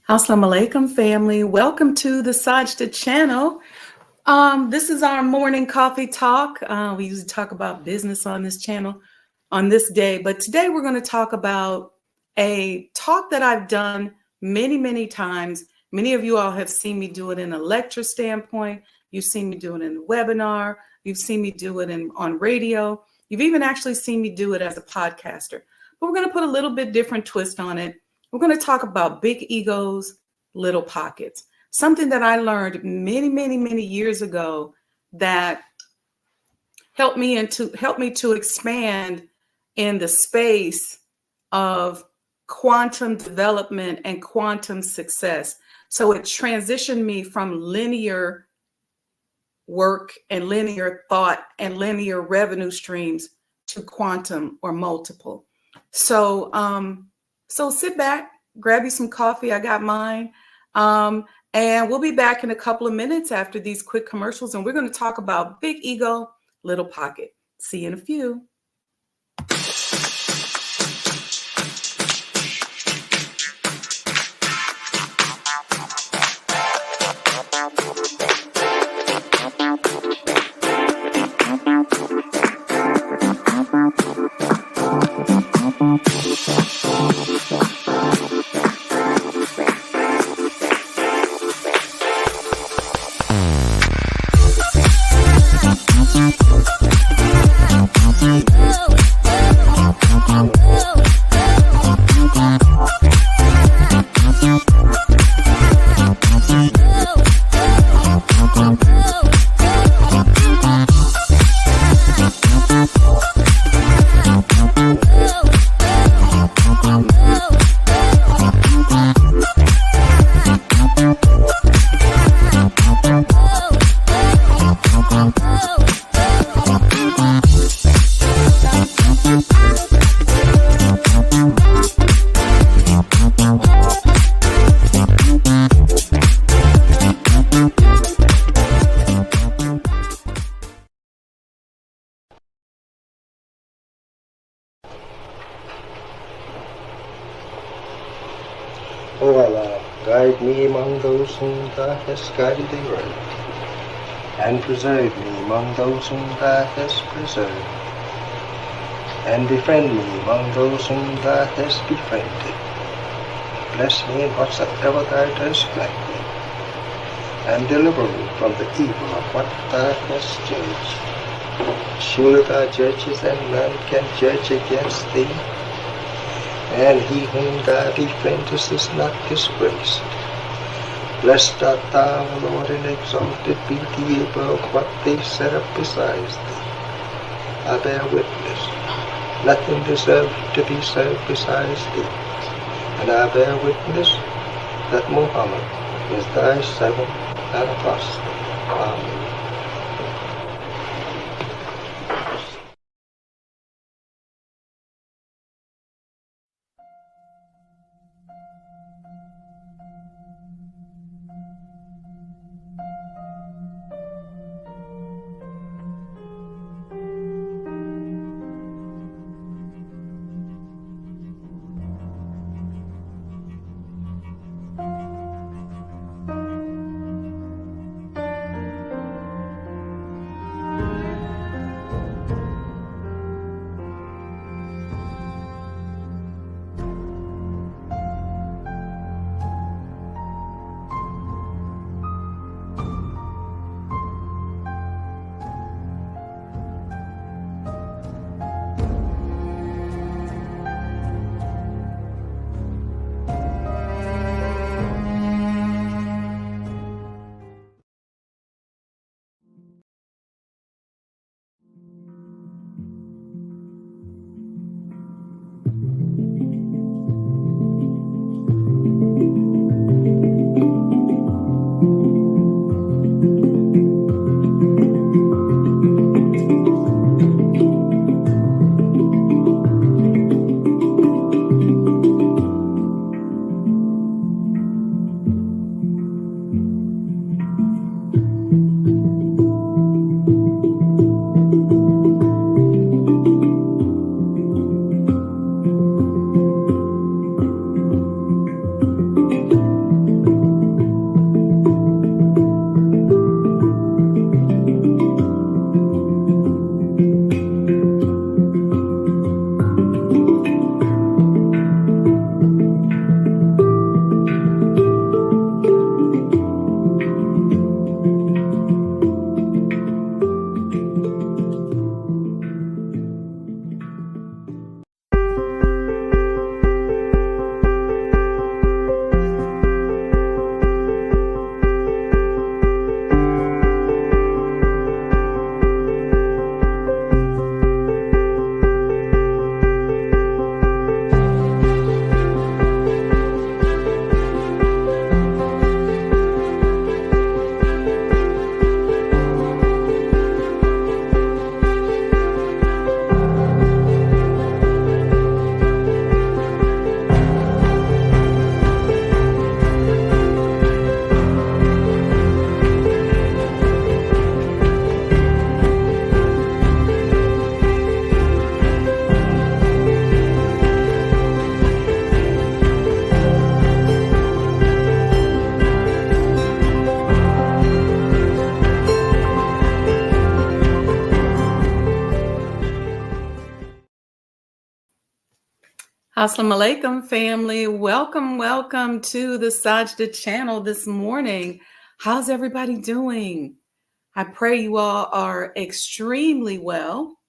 Assalamu alaikum, family. Welcome to the Sajdah channel. This is our morning coffee talk. We usually talk about business on this channel on this day, but today we're going to talk about a talk that I've done many times. Many of you all have seen me do it in a lecture standpoint. You've seen me do it in a webinar. You've seen me do it on radio. You've even actually seen me do it as a podcaster. But we're going to put a little bit different twist on it. We're going to talk about big egos, little pockets. Something that I learned many years ago that helped me to expand in the space of quantum development and quantum success. So it transitioned me from linear work and linear thought and linear revenue streams to quantum or multiple. So sit back, grab you some coffee. I got mine. And we'll be back in a couple of minutes after these quick commercials. And we're going to talk about big ego, little pocket. See you in a few. O Allah, guide me among those whom Thou hast guided aright, and preserve me among those whom Thou hast preserved, and befriend me among those whom Thou hast befriended. Bless me in whatsoever Thou dost grant me, and deliver me from the evil of what Thou hast judged. Surely Thou judgest, and none can judge against Thee. And he whom Thou befriendest is not disgraced. Blessed art Thou, O Lord, and exalted be Thee above what they set up besides Thee. I bear witness, nothing deserves to be served besides Thee. And I bear witness that Muhammad is Thy servant and apostle. Amen. Assalamu alaikum, family. Welcome to the Sajdah channel this morning. How's everybody doing? I pray you all are extremely well.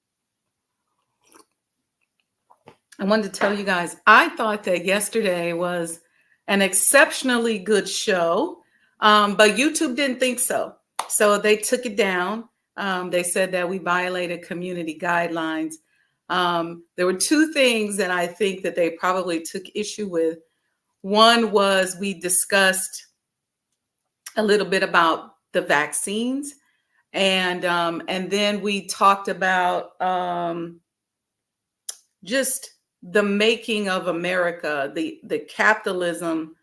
I wanted to tell you guys, I thought that yesterday was an exceptionally good show, but YouTube didn't think so. So they took it down. They said that we violated community guidelines. There were two things that I think that they probably took issue with. One was we discussed a little bit about the vaccines, and then we talked about just the making of America, the capitalism,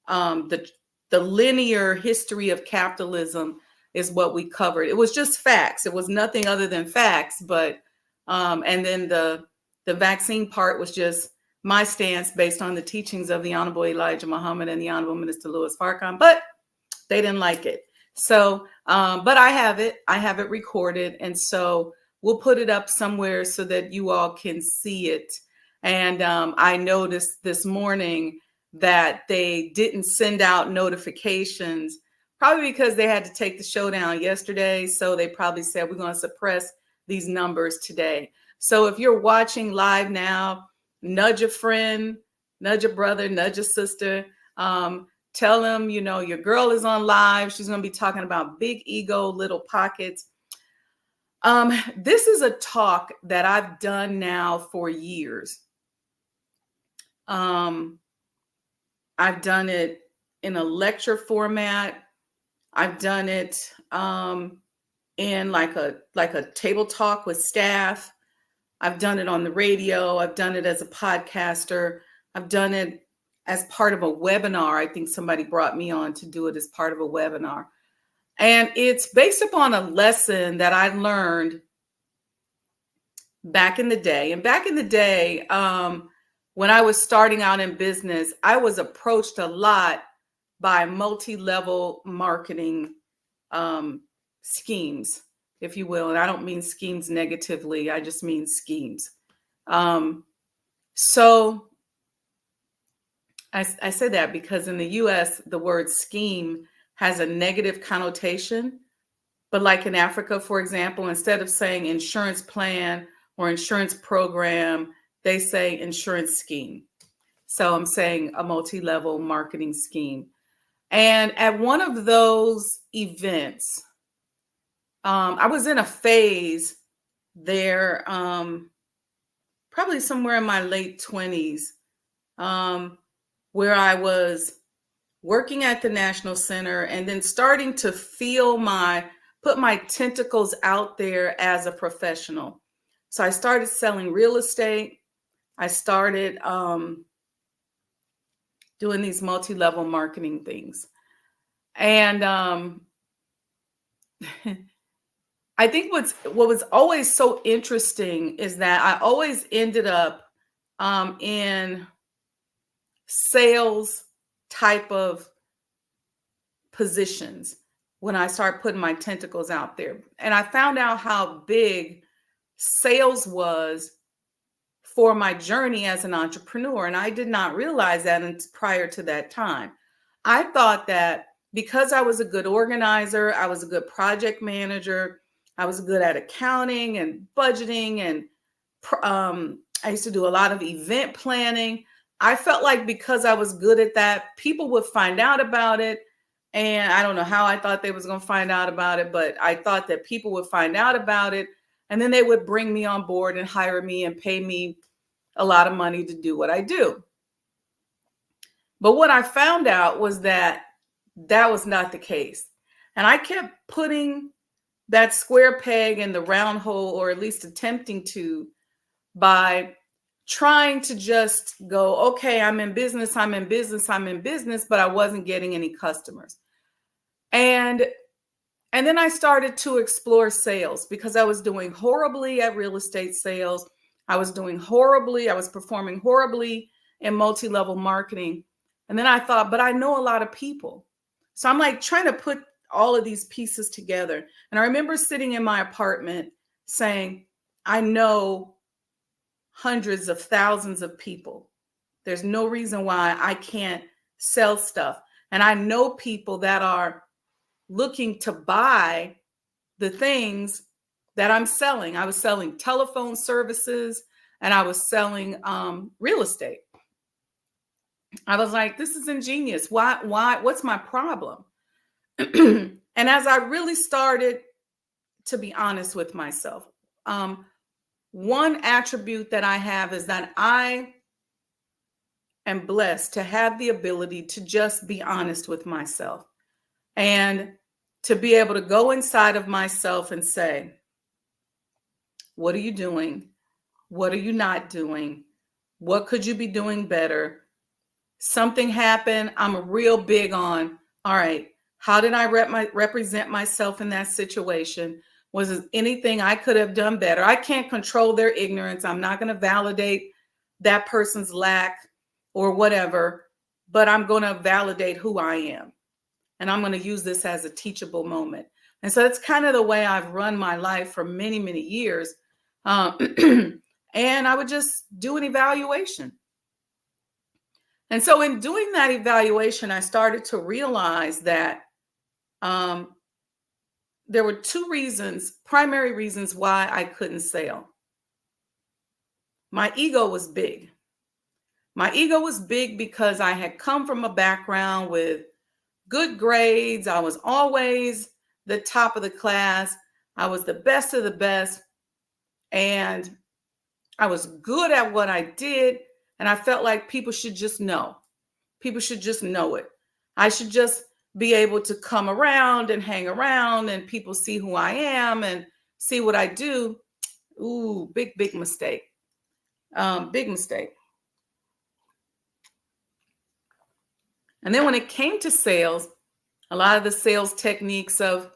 the linear history of capitalism is what we covered. It was just facts. It was nothing other than facts. But and then the vaccine part was just my stance based on the teachings of the Honorable Elijah Muhammad and the Honorable Minister Louis Farrakhan. But they didn't like it. So, but I have it recorded. And so we'll put it up somewhere so that you all can see it. And I noticed this morning that they didn't send out notifications, probably because they had to take the show down yesterday. So they probably said, we're going to suppress these numbers today. So if you're watching live now, nudge a friend, nudge a brother, nudge a sister. Tell them, your girl is on live. She's going to be talking about big ego, little pockets. This is a talk that I've done now for years. I've done it in a lecture format. I've done it in like a table talk with staff. I've done it on the radio. I've done it as a podcaster. I've done it as part of a webinar. I think somebody brought me on to do it as part of a webinar. And it's based upon a lesson that I learned back in the day. And back in the day, when I was starting out in business, I was approached a lot by multi-level marketing schemes, if you will. And I don't mean schemes negatively. I just mean schemes. So I say that because in the US, the word scheme has a negative connotation. But like in Africa, for example, instead of saying insurance plan or insurance program, they say insurance scheme. So I'm saying a multi-level marketing scheme. And at one of those events, I was in a phase there, probably somewhere in my late 20s, where I was working at the National Center and then starting to put my tentacles out there as a professional. So I started selling real estate. I started doing these multi-level marketing things. And I think what was always so interesting is that I always ended up in sales type of positions when I started putting my tentacles out there. And I found out how big sales was for my journey as an entrepreneur. And I did not realize that prior to that time. I thought that because I was a good organizer, I was a good project manager, I was good at accounting and budgeting, and I used to do a lot of event planning. I felt like because I was good at that, people would find out about it. And I don't know how I thought they was going to find out about it, but I thought that people would find out about it. And then they would bring me on board and hire me and pay me a lot of money to do what I do. But what I found out was that was not the case. And I kept putting that square peg in the round hole, or at least attempting to, by trying to just go, okay, I'm in business, but I wasn't getting any customers. And then I started to explore sales because I was doing horribly at real estate sales. I was performing horribly in multi-level marketing. And then I thought, but I know a lot of people. So I'm like trying to put all of these pieces together. And I remember sitting in my apartment saying, I know hundreds of thousands of people. There's no reason why I can't sell stuff. And I know people that are looking to buy the things that I'm selling. I was selling telephone services and I was selling real estate. I was like, this is ingenious. Why? What's my problem? And as I really started to be honest with myself, one attribute that I have is that I am blessed to have the ability to just be honest with myself and to be able to go inside of myself and say, what are you doing? What are you not doing? What could you be doing better? Something happened. I'm real big on, all right, how did I represent myself in that situation? Was there anything I could have done better? I can't control their ignorance. I'm not going to validate that person's lack or whatever, but I'm going to validate who I am. And I'm going to use this as a teachable moment. And so it's kind of the way I've run my life for many, many years. And I would just do an evaluation. And so in doing that evaluation, I started to realize that there were two primary reasons why I couldn't sell. My ego was big. My ego was big because I had come from a background with good grades. I was always the top of the class. I was the best of the best. And I was good at what I did. And I felt like people should just know. People should just know it. I should just be able to come around and hang around and people see who I am and see what I do. Ooh, big mistake. Big mistake. And then when it came to sales, a lot of the sales techniques of,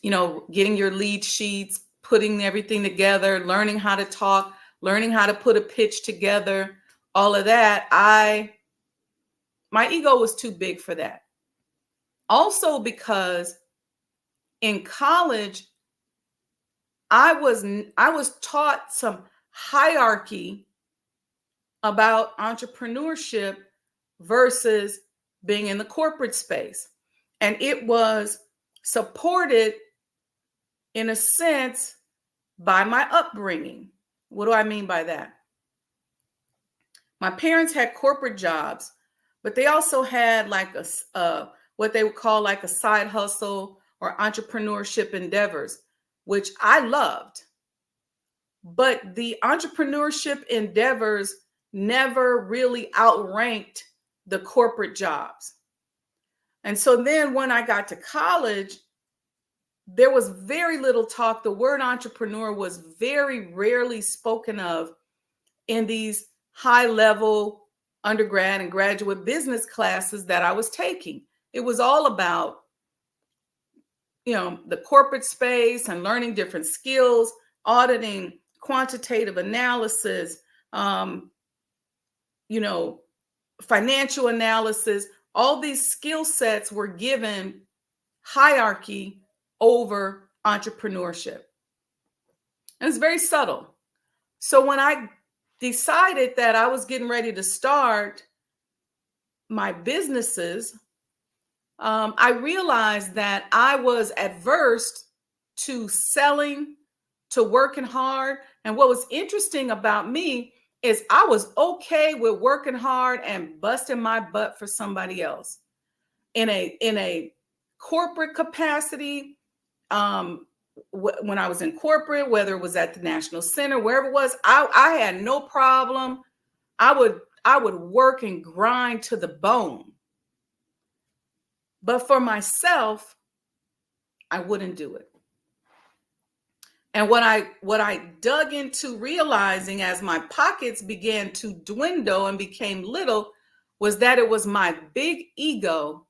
getting your lead sheets, putting everything together, learning how to talk, learning how to put a pitch together, all of that, my ego was too big for that. Also because in college, I was taught some hierarchy about entrepreneurship versus being in the corporate space. And it was supported in a sense by my upbringing. What do I mean by that? My parents had corporate jobs, but they also had like what they would call like a side hustle or entrepreneurship endeavors, which I loved. But the entrepreneurship endeavors never really outranked the corporate jobs. And so then when I got to college, there was very little talk. The word entrepreneur was very rarely spoken of in these high-level undergrad and graduate business classes that I was taking. It was all about, the corporate space and learning different skills, auditing, quantitative analysis, financial analysis. All these skill sets were given hierarchy over entrepreneurship. And it's very subtle. So when I decided that I was getting ready to start my businesses, I realized that I was adverse to selling, to working hard. And what was interesting about me is I was okay with working hard and busting my butt for somebody else. In a corporate capacity, when I was in corporate, whether it was at the National Center, wherever it was, I had no problem. I would work and grind to the bone. But for myself, I wouldn't do it. And what I dug into realizing as my pockets began to dwindle and became little was that it was my big ego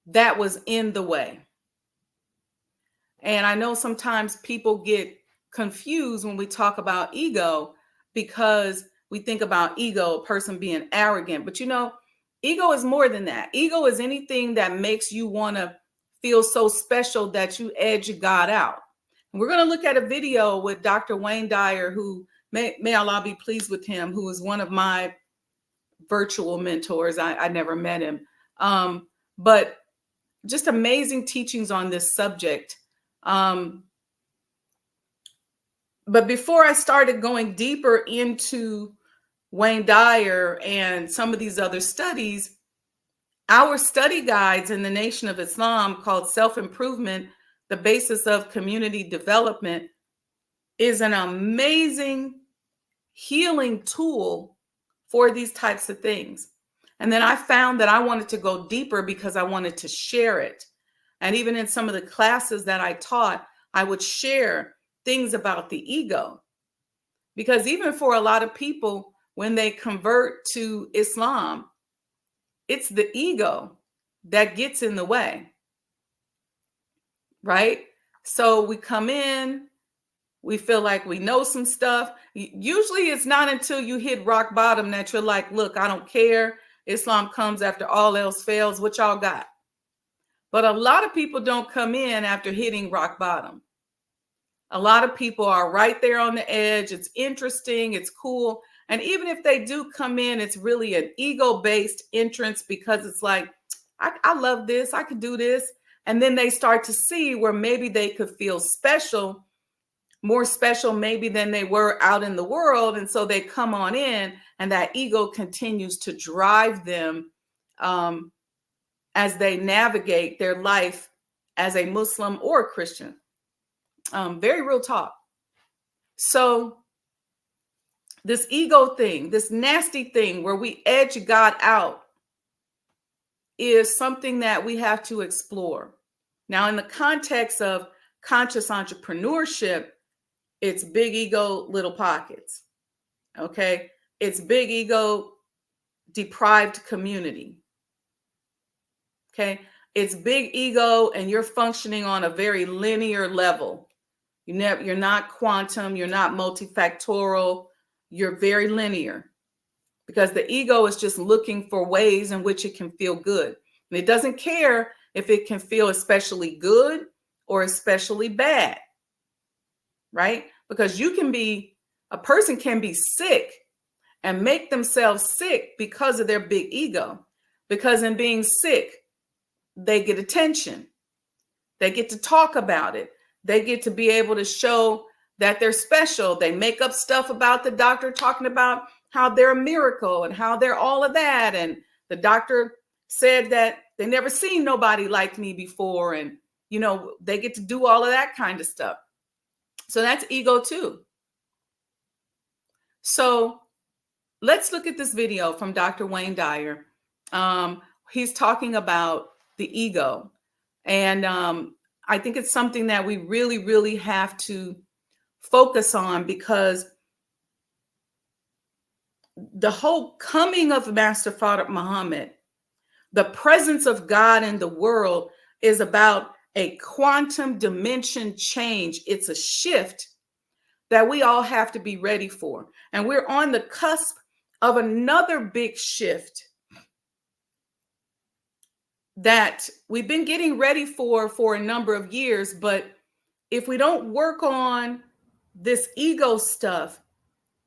that was in the way. And I know sometimes people get confused when we talk about ego because we think about ego, a person being arrogant. But ego is more than that. Ego is anything that makes you want to feel so special that you edge God out. And we're going to look at a video with Dr. Wayne Dyer, who may Allah be pleased with him, who is one of my virtual mentors. I never met him. But just amazing teachings on this subject. But before I started going deeper into Wayne Dyer and some of these other studies, our study guides in the Nation of Islam, called Self-Improvement, the Basis of Community Development, is an amazing healing tool for these types of things. And then I found that I wanted to go deeper because I wanted to share it. And even in some of the classes that I taught, I would share things about the ego. Because even for a lot of people, when they convert to Islam, it's the ego that gets in the way, right? So we come in, we feel like we know some stuff. Usually it's not until you hit rock bottom that you're like, look, I don't care. Islam comes after all else fails. What y'all got? But a lot of people don't come in after hitting rock bottom. A lot of people are right there on the edge. It's interesting. It's cool. And even if they do come in, it's really an ego-based entrance, because it's like, I love this. I could do this. And then they start to see where maybe they could feel special, more special maybe than they were out in the world. And so they come on in, and that ego continues to drive them as they navigate their life as a Muslim or a Christian. Very real talk. So this ego thing, this nasty thing where we edge God out, is something that we have to explore. Now, in the context of conscious entrepreneurship, it's big ego, little pockets. Okay. It's big ego, deprived community. Okay. It's big ego, and you're functioning on a very linear level. You're not quantum, you're not multifactorial, you're very linear, because the ego is just looking for ways in which it can feel good. And it doesn't care if it can feel especially good or especially bad, right? Because a person can be sick and make themselves sick because of their big ego. Because in being sick, they get attention. They get to talk about it. They get to be able to show that they're special. They make up stuff about the doctor, talking about how they're a miracle and how they're all of that. And the doctor said that they never seen nobody like me before. And, they get to do all of that kind of stuff. So that's ego too. So let's look at this video from Dr. Wayne Dyer. He's talking about the ego. And I think it's something that we really, really have to focus on, because the whole coming of Master Prophet Muhammad, the presence of God in the world, is about a quantum dimension change. It's a shift that we all have to be ready for. And we're on the cusp of another big shift that we've been getting ready for a number of years. But if we don't work on this ego stuff,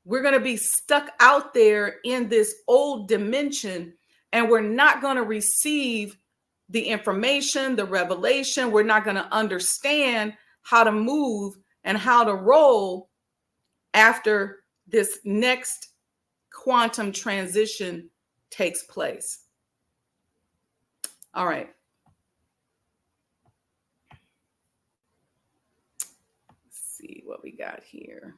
we're going to be stuck out there in this old dimension, and we're not going to receive the information, the revelation. We're not going to understand how to move and how to roll after this next quantum transition takes place. All right. Let's see what we got here.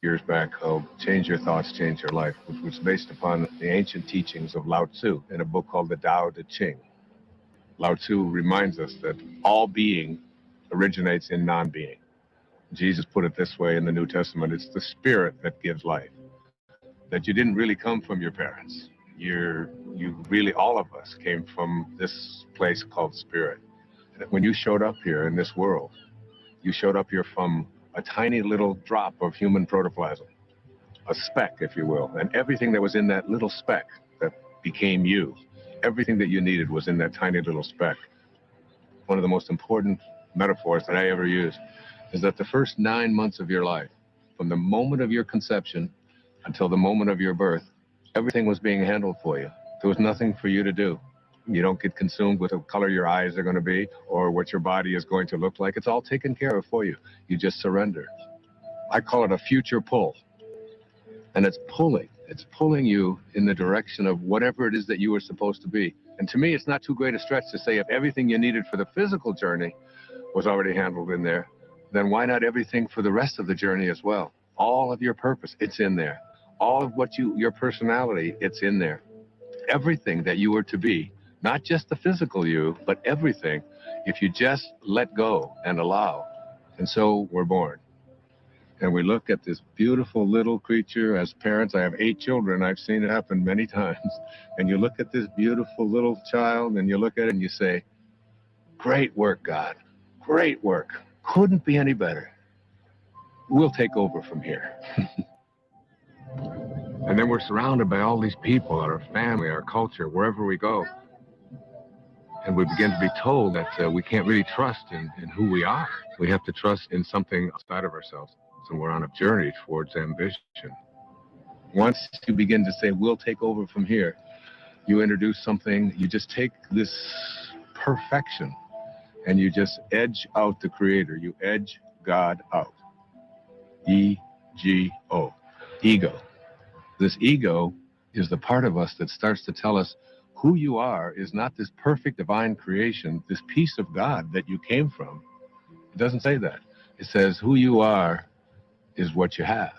Years back called Change Your Thoughts, Change Your Life, which was based upon the ancient teachings of Lao Tzu in a book called the Tao Te Ching. Lao Tzu reminds us that all being originates in non-being. Jesus put it this way in the New Testament: it's the spirit that gives life. That you didn't really come from your parents. You really, all of us came from this place called spirit. That when you showed up here in this world, you showed up here from a tiny little drop of human protoplasm, a speck, if you will, and everything that was in that little speck that became you, everything that you needed was in that tiny little speck. One of the most important metaphors that I ever use is that the first 9 months of your life, from the moment of your conception until the moment of your birth, everything was being handled for you. There was nothing for you to do. You don't get consumed with the color your eyes are going to be or what your body is going to look like. It's all taken care of for you. You just surrender. I call it a future pull. And it's pulling you in the direction of whatever it is that you were supposed to be. And to me, it's not too great a stretch to say if everything you needed for the physical journey was already handled in there, then why not everything for the rest of the journey as well? All of your purpose, it's in there. All of what your personality, it's in there. Everything that you were to be, not just the physical you, but everything, if you just let go and allow. And so we're born. And we look at this beautiful little creature. As parents, I have 8 children. I've seen it happen many times. And you look at this beautiful little child and you look at it and you say, great work, God. Great work. Couldn't be any better. We'll take over from here. And then we're surrounded by all these people, our family, our culture, wherever we go. And we begin to be told that we can't really trust in who we are. We have to trust in something outside of ourselves. And we're on a journey towards ambition. Once you begin to say, we'll take over from here, you introduce something, you just take this perfection and you just edge out the creator. You edge God out. E-G-O. Ego. This ego is the part of us that starts to tell us who you are is not this perfect divine creation, this piece of God that you came from. It doesn't say that. It says who you are is what you have.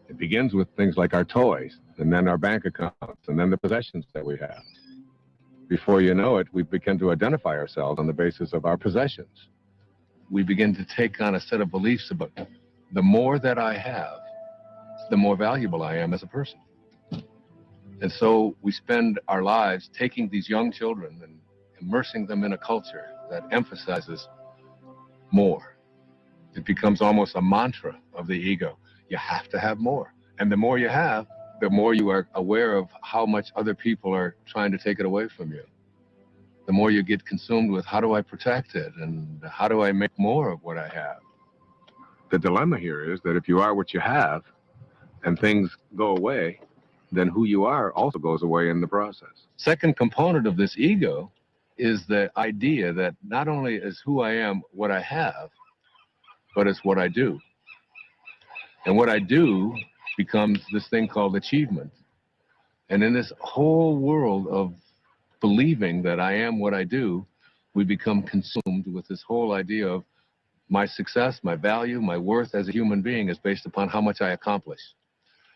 It begins with things like our toys, and then our bank accounts, and then the possessions that we have. Before you know it, we begin to identify ourselves on the basis of our possessions. We begin to take on a set of beliefs about the more that I have, the more valuable I am as a person. And so we spend our lives taking these young children and immersing them in a culture that emphasizes more. It becomes almost a mantra of the ego. You have to have more. And the more you have, the more you are aware of how much other people are trying to take it away from you. The more you get consumed with how do I protect it and how do I make more of what I have. The dilemma here is that if you are what you have and things go away, then who you are also goes away in the process. Second component of this ego is the idea that not only is who I am what I have, but it's what I do. And what I do becomes this thing called achievement. And in this whole world of believing that I am what I do, we become consumed with this whole idea of my success, my value, my worth as a human being is based upon how much I accomplish.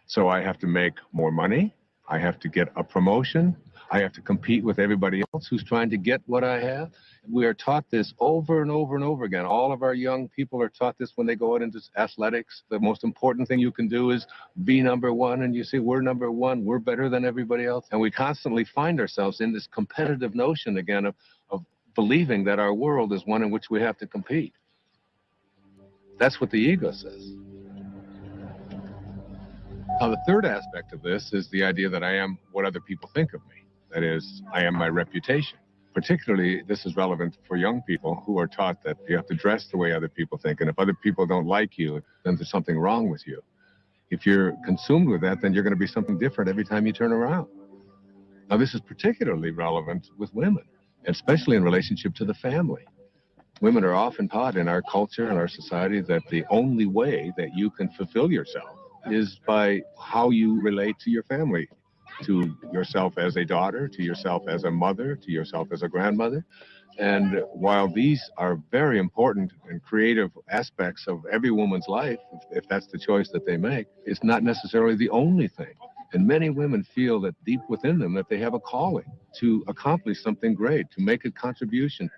So I have to make more money, I have to get a promotion, I have to compete with everybody else who's trying to get what I have. We are taught this over and over and over again. All of our young people are taught this when they go out into athletics. The most important thing you can do is be number one. And you say, we're number one, we're better than everybody else. And we constantly find ourselves in this competitive notion again of believing that our world is one in which we have to compete. That's what the ego says. Now, the third aspect of this is the idea that I am what other people think of me. That is, I am my reputation. Particularly, this is relevant for young people who are taught that you have to dress the way other people think, and if other people don't like you, then there's something wrong with you. If you're consumed with that, then you're going to be something different every time you turn around. Now, this is particularly relevant with women, especially in relationship to the family. Women are often taught in our culture and our society that the only way that you can fulfill yourself is by how you relate to your family, to yourself as a daughter, to yourself as a mother, to yourself as a grandmother. And while these are very important and creative aspects of every woman's life, if that's the choice that they make, it's not necessarily the only thing. And many women feel that deep within them that they have a calling to accomplish something great, to make a contribution.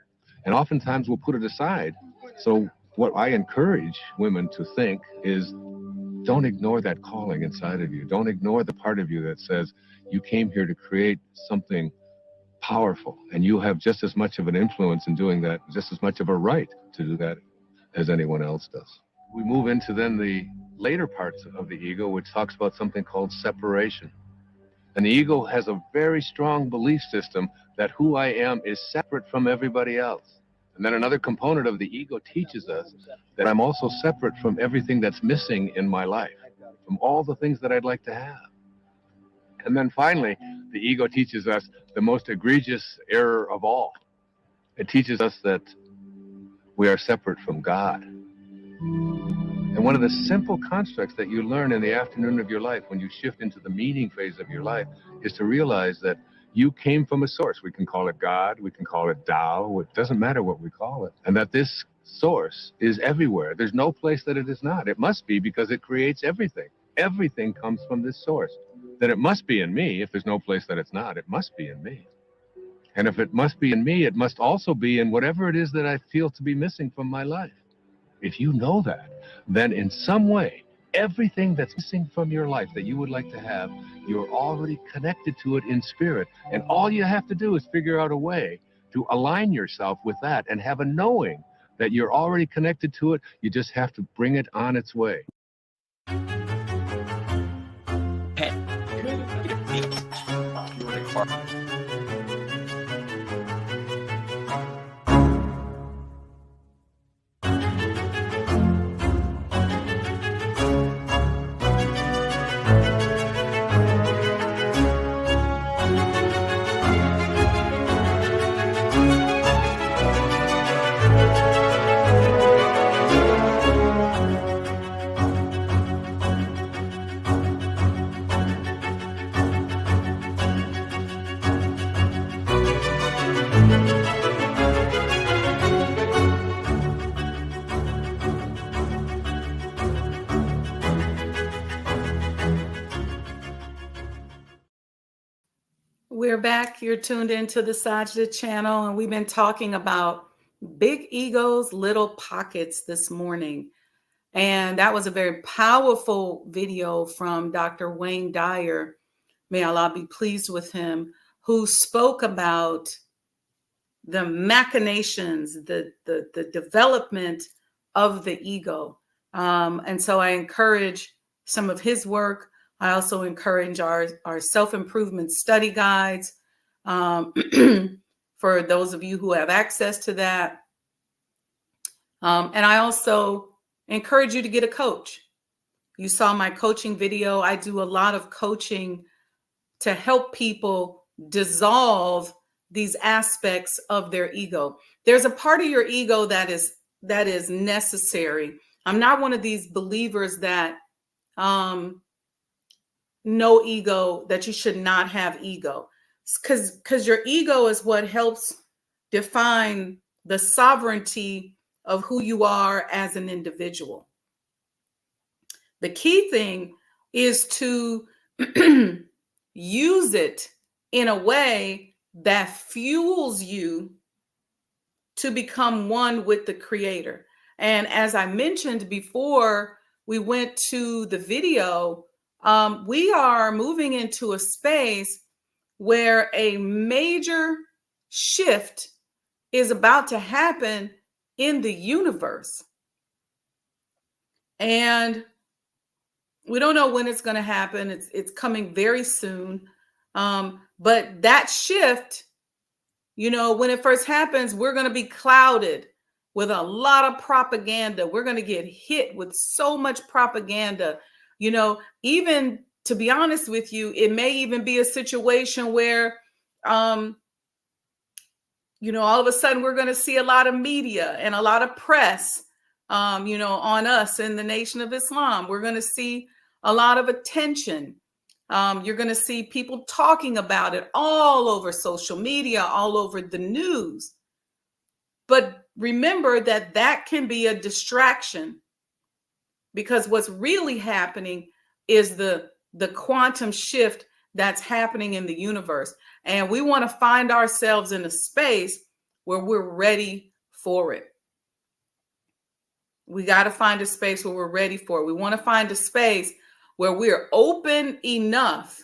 And oftentimes we'll put it aside. So what I encourage women to think is, don't ignore that calling inside of you. Don't ignore the part of you that says you came here to create something powerful, and you have just as much of an influence in doing that, just as much of a right to do that as anyone else does. We move into then the later parts of the ego, which talks about something called separation. And the ego has a very strong belief system that who I am is separate from everybody else. And then another component of the ego teaches us that I'm also separate from everything that's missing in my life, from all the things that I'd like to have. And then finally, the ego teaches us the most egregious error of all. It teaches us that we are separate from God. And one of the simple constructs that you learn in the afternoon of your life when you shift into the meaning phase of your life is to realize that you came from a source. We can call it God, we can call it Tao, it doesn't matter what we call it. And that this source is everywhere. There's no place that it is not. It must be, because it creates everything. Everything comes from this source. Then it must be in me. If there's no place that it's not, it must be in me. And if it must be in me, it must also be in whatever it is that I feel to be missing from my life. If you know that, then in some way, everything that's missing from your life that you would like to have, you're already connected to it in spirit. And all you have to do is figure out a way to align yourself with that and have a knowing that you're already connected to it. You just have to bring it on its way. We're back. You're tuned into the Sajdah channel, and we've been talking about big egos, little pockets this morning. And that was a very powerful video from Dr. Wayne Dyer. May Allah be pleased with him, who spoke about the machinations, the development of the ego. And so I encourage some of his work. I also encourage our self-improvement study guides for those of you who have access to that. And I also encourage you to get a coach. You saw my coaching video. I do a lot of coaching to help people dissolve these aspects of their ego. There's a part of your ego that is necessary. I'm not one of these believers that no ego, that you should not have ego, because your ego is what helps define the sovereignty of who you are as an individual. The key thing is to use it in a way that fuels you to become one with the Creator. And as I mentioned before we went to the video, we are moving into a space where a major shift is about to happen in the universe. And we don't know when it's going to happen. It's coming very soon. But that shift, you know, when it first happens, we're going to be clouded with a lot of propaganda. We're going to get hit with so much propaganda. You know, even to be honest with you, it may even be a situation where, you know, all of a sudden we're going to see a lot of media and a lot of press, you know, on us in the Nation of Islam. We're going to see a lot of attention. You're going to see people talking about it all over social media, all over the news. But remember that that can be a distraction, because what's really happening is the quantum shift that's happening in the universe. And we want to find ourselves in a space where we're ready for it. We got to find a space where we're ready for it. We want to find a space where we're open enough,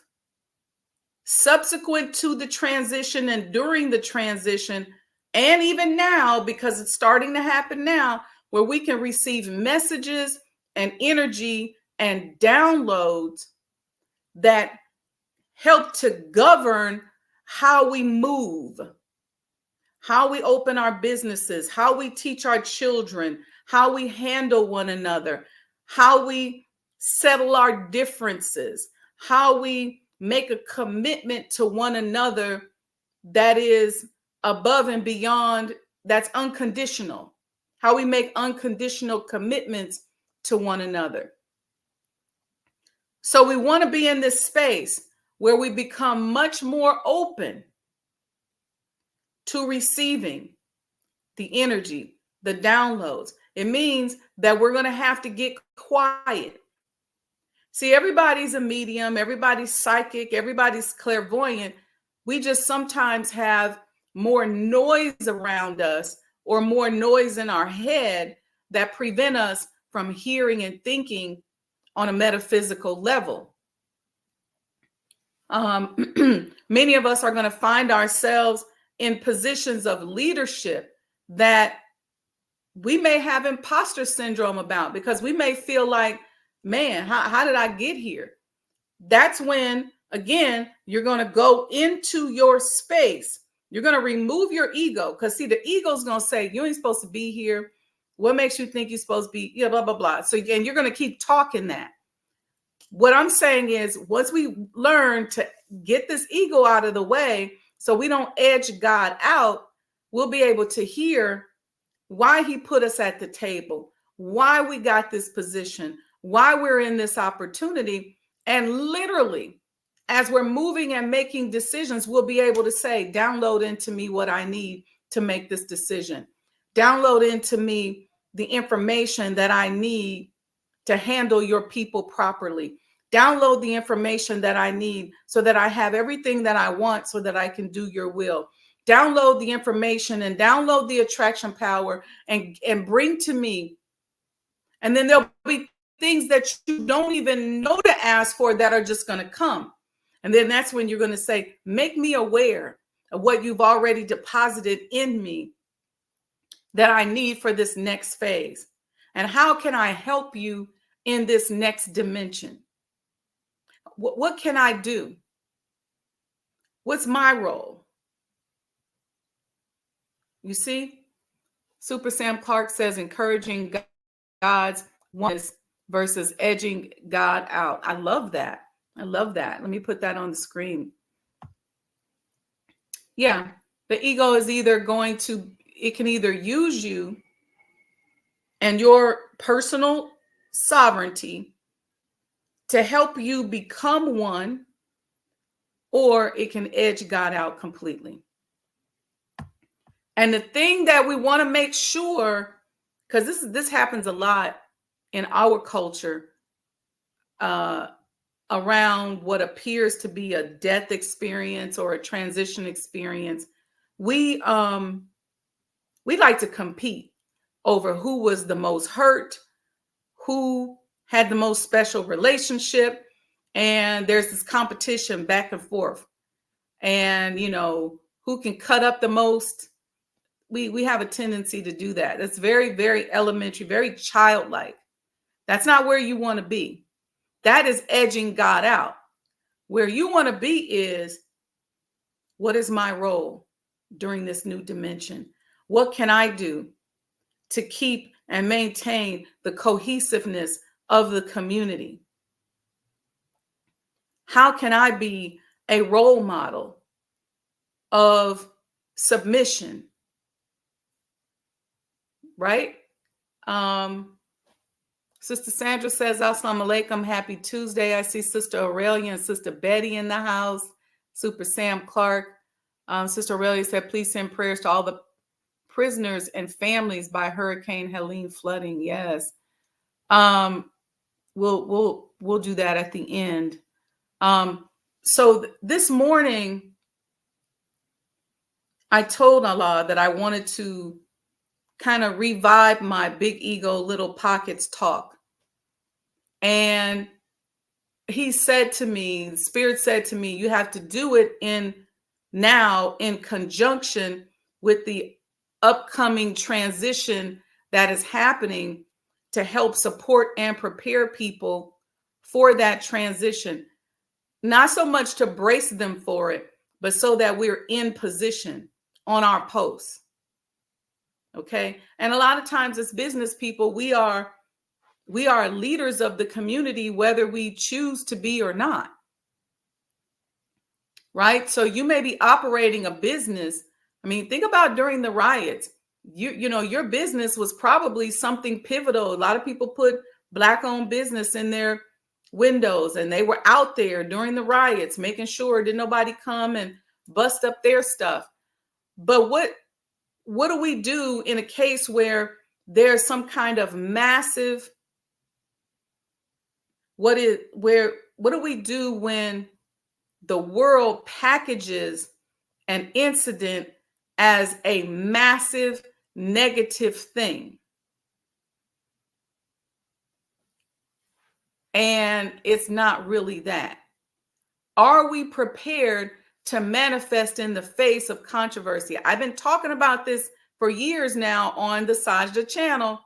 subsequent to the transition and during the transition, and even now, because it's starting to happen now, where we can receive messages and energy and downloads that help to govern how we move, how we open our businesses, how we teach our children, how we handle one another, how we settle our differences, how we make a commitment to one another that is above and beyond, that's unconditional, how we make unconditional commitments to one another. So we want to be in this space where we become much more open to receiving the energy, the downloads. It means that we're going to have to get quiet. See, everybody's a medium, everybody's psychic, everybody's clairvoyant. We just sometimes have more noise around us or more noise in our head that prevent us from hearing and thinking on a metaphysical level. Many of us are going to find ourselves in positions of leadership that we may have imposter syndrome about, because we may feel like, man, how did I get here? That's when, again, you're going to go into your space. You're going to remove your ego, because see, the ego's going to say, you ain't supposed to be here. What makes you think you're supposed to be, blah, blah, blah. So again, you're going to keep talking that. What I'm saying is, once we learn to get this ego out of the way so we don't edge God out, we'll be able to hear why he put us at the table, why we got this position, why we're in this opportunity. And literally, as we're moving and making decisions, we'll be able to say, download into me what I need to make this decision. Download into me the information that I need to handle your people properly. Download the information that I need so that I have everything that I want so that I can do your will. Download the information and download the attraction power and bring to me. And then there'll be things that you don't even know to ask for that are just going to come. And then that's when you're going to say, make me aware of what you've already deposited in me that I need for this next phase. And how can I help you in this next dimension? What can I do? What's my role? You see, Super Sam Clark says, encouraging God's oneness versus edging God out. I love that. I love that. Let me put that on the screen. Yeah, the ego is either going to, it can either use you and your personal sovereignty to help you become one, or it can edge God out completely. And the thing that we want to make sure, because this happens a lot in our culture, around what appears to be a death experience or a transition experience, we like to compete over who was the most hurt, who had the most special relationship, and there's this competition back and forth, and who can cut up the most. We have a tendency to do that. That's very, very elementary, very childlike. That's not where you want to be. That is edging God out. Where you want to be is, what is my role during this new dimension? What can I do to keep and maintain the cohesiveness of the community? How can I be a role model of submission? Right? Sister Sandra says, Assalamu alaikum, happy Tuesday. I see Sister Aurelia and Sister Betty in the house. Super Sam Clark. Sister Aurelia said, please send prayers to all the prisoners and families by Hurricane Helene flooding. Yes. We'll do that at the end. So this morning, I told Allah that I wanted to kind of revive my big ego, little pockets talk. And he said to me, the Spirit said to me, you have to do it now in conjunction with the upcoming transition that is happening, to help support and prepare people for that transition. Not so much to brace them for it, but so that we're in position on our posts. Okay. And a lot of times as business people, we are leaders of the community, whether we choose to be or not. Right? So you may be operating a business. I mean, think about during the riots, you know, your business was probably something pivotal. A lot of people put Black-owned business in their windows, and they were out there during the riots, making sure that nobody come and bust up their stuff. But what do we do in a case where there's some kind of massive, what do we do when the world packages an incident as a massive negative thing? And it's not really that. Are we prepared to manifest in the face of controversy? I've been talking about this for years now on the Sajdah channel,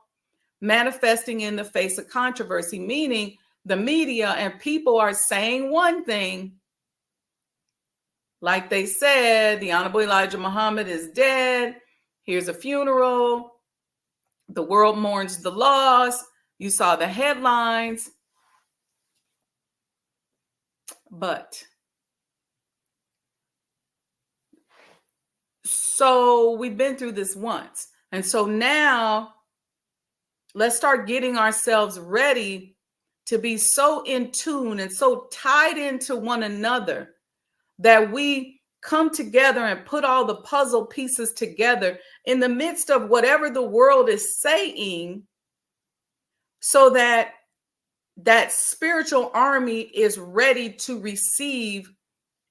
manifesting in the face of controversy, meaning the media and people are saying one thing, like they said, the Honorable Elijah Muhammad is dead. Here's a funeral. The world mourns the loss. You saw the headlines. But so we've been through this once. And so now let's start getting ourselves ready to be so in tune and so tied into one another that we come together and put all the puzzle pieces together in the midst of whatever the world is saying, so that that spiritual army is ready to receive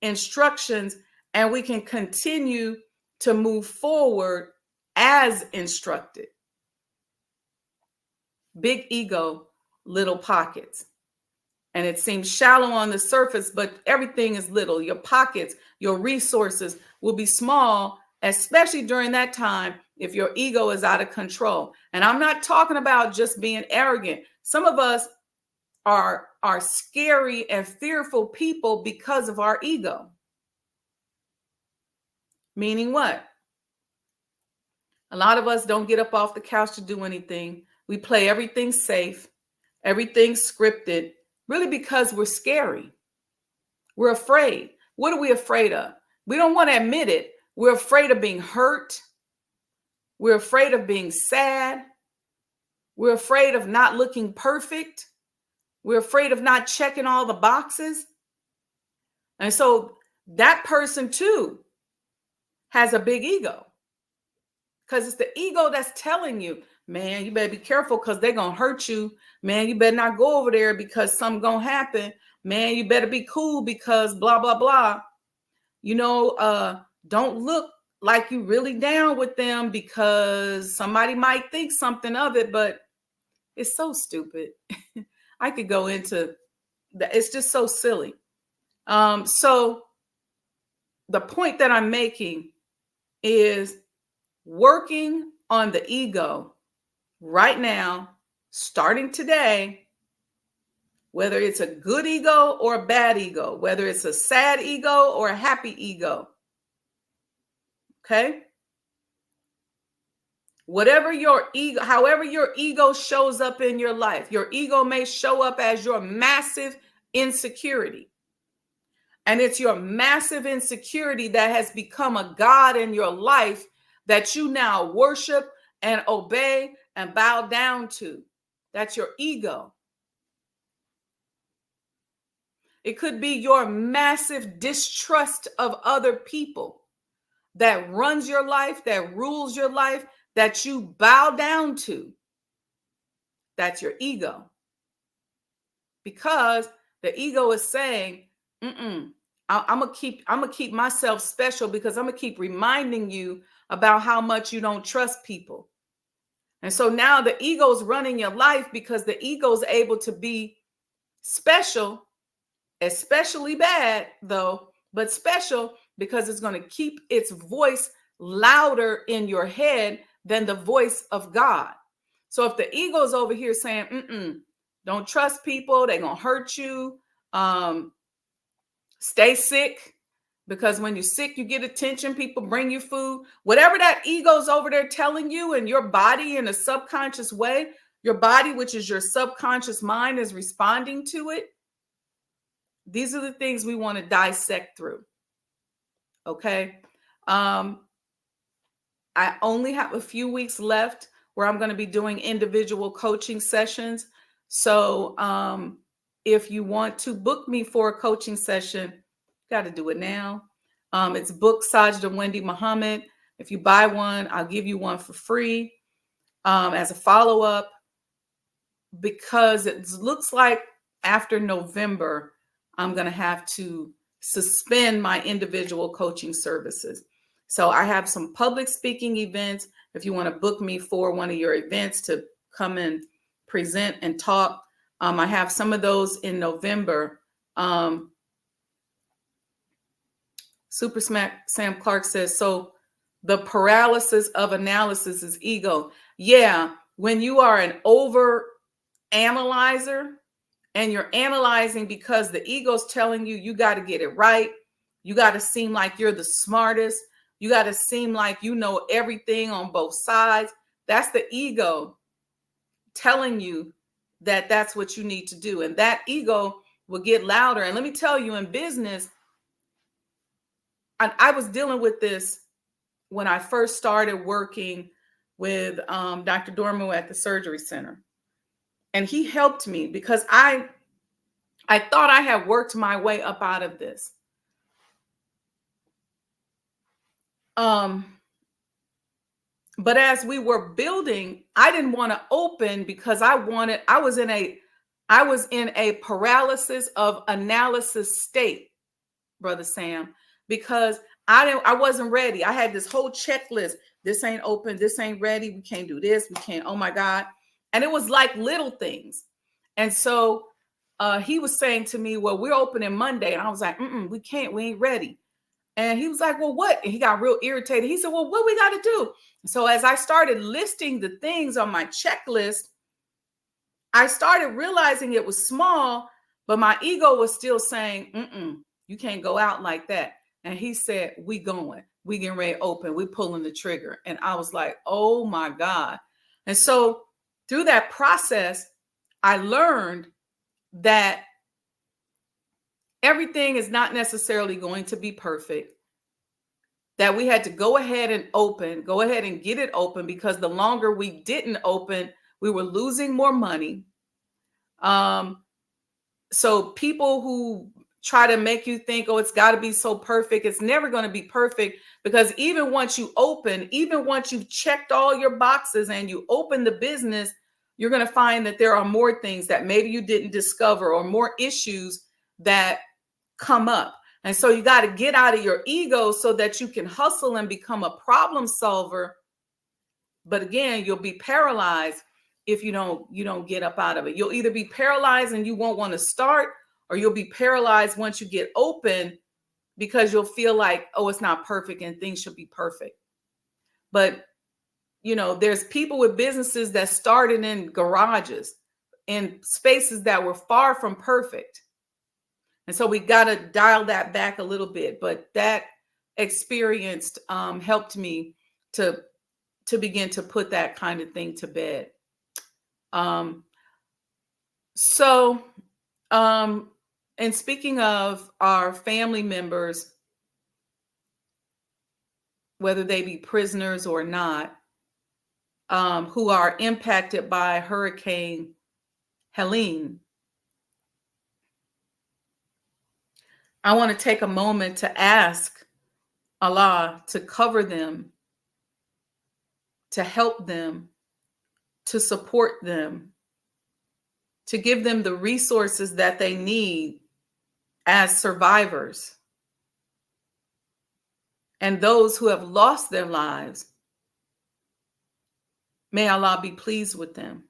instructions and we can continue to move forward as instructed. Big ego, little pockets. And it seems shallow on the surface, but everything is little. Your pockets, your resources will be small, especially during that time if your ego is out of control. And I'm not talking about just being arrogant. Some of us are scary and fearful people because of our ego. Meaning what? A lot of us don't get up off the couch to do anything. We play everything safe, everything scripted, really because we're scary. We're afraid. What are we afraid of? We don't want to admit it. We're afraid of being hurt. We're afraid of being sad. We're afraid of not looking perfect. We're afraid of not checking all the boxes. And so that person too has a big ego, because it's the ego that's telling you, man, you better be careful because they're going to hurt you. Man, you better not go over there because something's going to happen. Man, you better be cool because blah, blah, blah. You know, don't look like you really down with them because somebody might think something of it, but it's so stupid. I could go into that. It's just so silly. So the point that I'm making is working on the ego right now, starting today, whether it's a good ego or a bad ego, whether it's a sad ego or a happy ego. Okay? Whatever your ego, however your ego shows up in your life, your ego may show up as your massive insecurity. And it's your massive insecurity that has become a God in your life that you now worship and obey and bow down to. That's your ego. It could be your massive distrust of other people that runs your life, that rules your life, that you bow down to. That's your ego. Because the ego is saying, I'm gonna keep myself special because I'm gonna keep reminding you about how much you don't trust people. And so now the ego is running your life because the ego is able to be special, especially bad though, but special because it's going to keep its voice louder in your head than the voice of God. So if the ego is over here saying, don't trust people, they're going to hurt you, stay sick, Because when you're sick, you get attention, people bring you food. Whatever that ego's over there telling you, and your body in a subconscious way, your body, which is your subconscious mind, is responding to it. These are the things we want to dissect through. Okay. I only have a few weeks left where I'm going to be doing individual coaching sessions. So if you want to book me for a coaching session, got to do it now. It's book Sajdah Wendy Muhammad. If you buy one, I'll give you one for free as a follow-up, because it looks like after November, I'm going to have to suspend my individual coaching services. So I have some public speaking events. If you want to book me for one of your events to come and present and talk, I have some of those in November. Super Sam Clark says, so the paralysis of analysis is ego. Yeah, when you are an over analyzer and you're analyzing because the ego's telling you, you got to get it right. You got to seem like you're the smartest. You got to seem like you know everything on both sides. That's the ego telling you that that's what you need to do. And that ego will get louder. And let me tell you, in business, I was dealing with this when I first started working with Dr. Dormo at the surgery center. And he helped me because I thought I had worked my way up out of this. But as we were building, I didn't want to open because I was in a paralysis of analysis state, Brother Sam, because I wasn't ready. I had this whole checklist. This ain't open. This ain't ready. We can't do this. We can't. Oh my God. And it was like little things. And so he was saying to me, well, we're opening Monday. And I was like, we can't. We ain't ready. And he was like, well, what? And he got real irritated. He said, well, what we got to do? So as I started listing the things on my checklist, I started realizing it was small, but my ego was still saying, you can't go out like that. And he said, we going. We getting ready to open. We pulling the trigger. And I was like, oh my God. And so through that process, I learned that everything is not necessarily going to be perfect, that we had to go ahead and get it open, because the longer we didn't open, we were losing more money. So people who try to make you think, oh, it's got to be so perfect, it's never going to be perfect, because even once you open, even once you've checked all your boxes and you open the business, you're going to find that there are more things that maybe you didn't discover, or more issues that come up. And so you got to get out of your ego so that you can hustle and become a problem solver. But again, you'll be paralyzed if you don't get up out of it. You'll either be paralyzed and you won't want to start, or you'll be paralyzed once you get open, because you'll feel like, oh, it's not perfect and things should be perfect. But there's people with businesses that started in garages, in spaces that were far from perfect. And so we got to dial that back a little bit. But that experience helped me to begin to put that kind of thing to bed. And speaking of our family members, whether they be prisoners or not, who are impacted by Hurricane Helene, I want to take a moment to ask Allah to cover them, to help them, to support them, to give them the resources that they need as survivors. And those who have lost their lives, may Allah be pleased with them.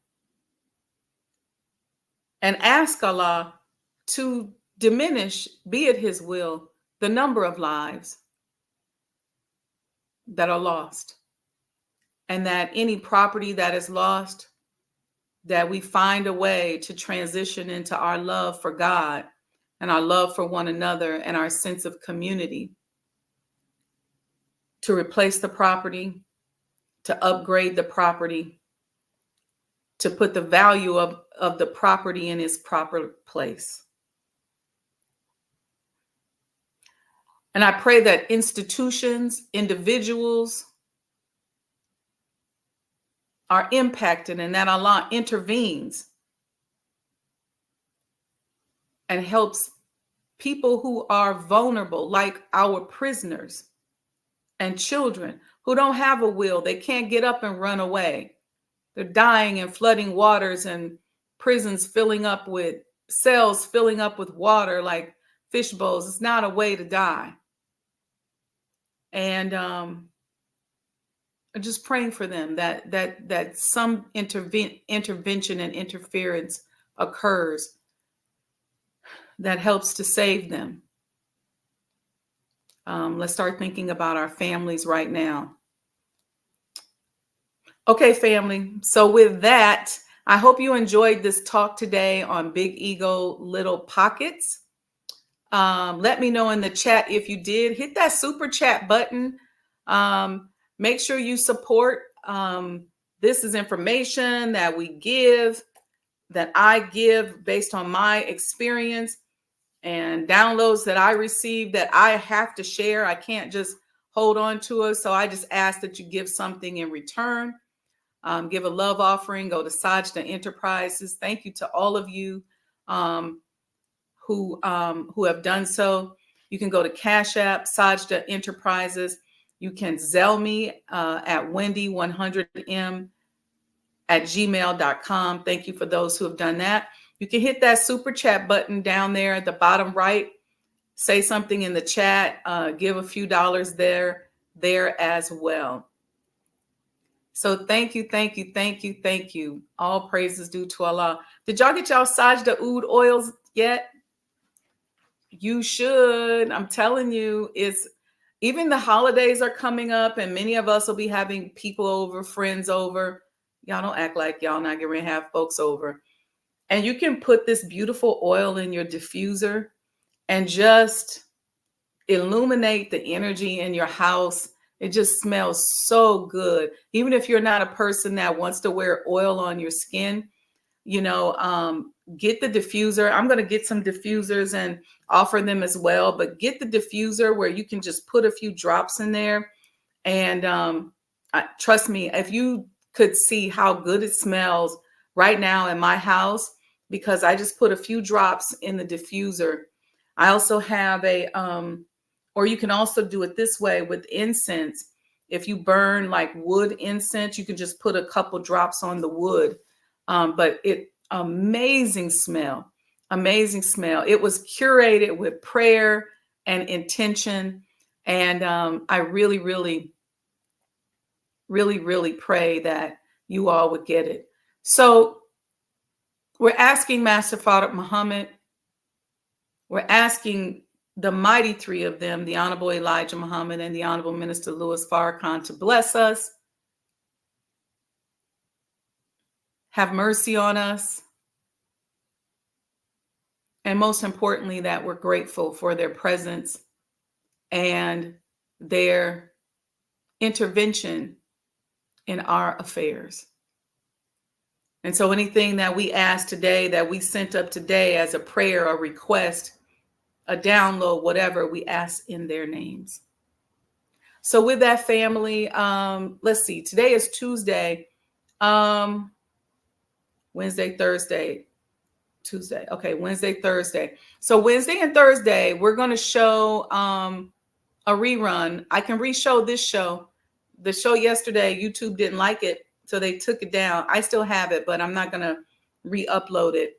And ask Allah to diminish, be it His will, the number of lives that are lost. And that any property that is lost, that we find a way to transition into our love for God and our love for one another and our sense of community. to replace the property, to upgrade the property, to put the value of the property in its proper place. And I pray that institutions, individuals are impacted and that Allah intervenes and helps people who are vulnerable, like our prisoners and children who don't have a will. They can't get up and run away. They're dying in flooding waters and prisons filling up with cells, filling up with water like fish bowls. It's not a way to die. And I'm just praying for them that some intervention and interference occurs that helps to save them. Let's start thinking about our families right now. Okay, family. So with that, I hope you enjoyed this talk today on Big Ego, Little Pockets. Let me know in the chat if you did. Hit that super chat button. Make sure you support. This is information that we give, that I give based on my experience and downloads that I receive that I have to share. I can't just hold on to it. So I just ask that you give something in return. Give a love offering. Go to Sajdah Enterprises. Thank you to all of you who have done so. You can go to Cash App, Sajdah Enterprises. You can Zelle me at wendy100m@gmail.com. Thank you for those who have done that. You can hit that super chat button down there at the bottom right. Say something in the chat. Give a few dollars there as well. So thank you, thank you, thank you, thank you. All praises due to Allah. Did y'all get y'all Sajdah Oud oils yet? You should. I'm telling you, even the holidays are coming up and many of us will be having people over, friends over. Y'all don't act like y'all not getting ready to have folks over. And you can put this beautiful oil in your diffuser and just illuminate the energy in your house. It just smells so good. Even if you're not a person that wants to wear oil on your skin, get the diffuser. I'm going to get some diffusers and offer them as well, but get the diffuser where you can just put a few drops in there. And trust me, if you could see how good it smells right now in my house, because I just put a few drops in the diffuser. I also have or you can also do it this way with incense. If you burn like wood incense, you can just put a couple drops on the wood. But amazing smell, amazing smell. It was curated with prayer and intention. And I really, really, really, really pray that you all would get it. So we're asking Master Fard Muhammad, we're asking the mighty three of them, the Honorable Elijah Muhammad and the Honorable Minister Louis Farrakhan, to bless us, have mercy on us, and most importantly, that we're grateful for their presence and their intervention in our affairs. And so anything that we asked today, that we sent up today as a prayer, a request, a download, whatever, we ask in their names. So with that, family, let's see. Today is Tuesday, Wednesday, Thursday, Tuesday. Okay, Wednesday, Thursday. So Wednesday and Thursday, we're going to show a rerun. I can re-show this show. The show yesterday, YouTube didn't like it, so they took it down. I still have it, but I'm not going to re-upload it.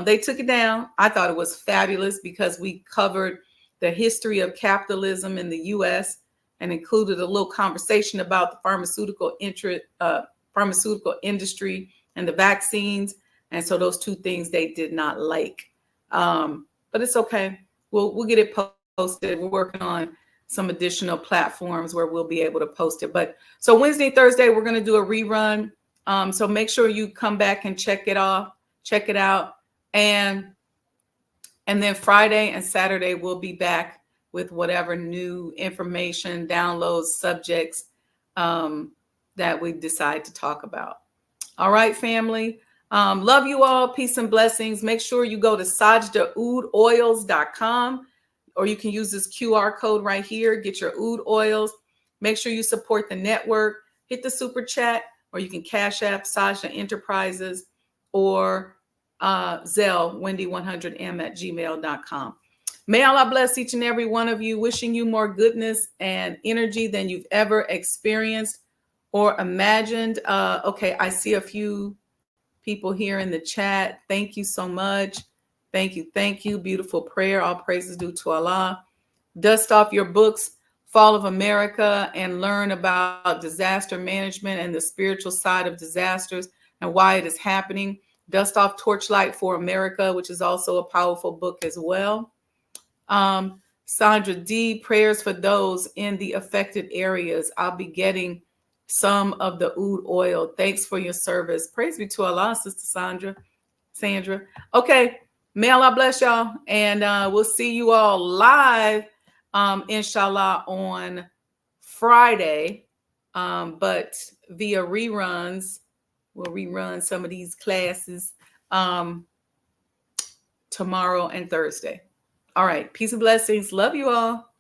They took it down. I thought it was fabulous because we covered the history of capitalism in the U.S. and included a little conversation about the pharmaceutical industry and the vaccines. And so those two things they did not like. But it's okay. We'll get it posted. We're working on some additional platforms where we'll be able to post it. But so Wednesday, Thursday, we're going to do a rerun. So make sure you come back and check it out. And then Friday and Saturday, we'll be back with whatever new information, downloads, subjects that we decide to talk about. All right, family. Love you all. Peace and blessings. Make sure you go to sajdahoodoils.com, or you can use this QR code right here. Get your oud oils. Make sure you support the network. Hit the super chat, or you can cash app Sajdah Enterprises or Zelle Wendy100m@gmail.com. May Allah bless each and every one of you, wishing you more goodness and energy than you've ever experienced or imagined. Okay, I see a few people here in the chat. Thank you so much. Thank you. Thank you. Beautiful prayer. All praises due to Allah. Dust off your books, Fall of America, and learn about disaster management and the spiritual side of disasters and why it is happening. Dust off Torchlight for America, which is also a powerful book as well. Sandra D, prayers for those in the affected areas. I'll be getting some of the oud oil. Thanks for your service. Praise be to Allah, Sister Sandra. Okay, may Allah bless y'all. And we'll see you all live, inshallah, on Friday. But via reruns, we'll rerun some of these classes tomorrow and Thursday. All right. Peace and blessings. Love you all.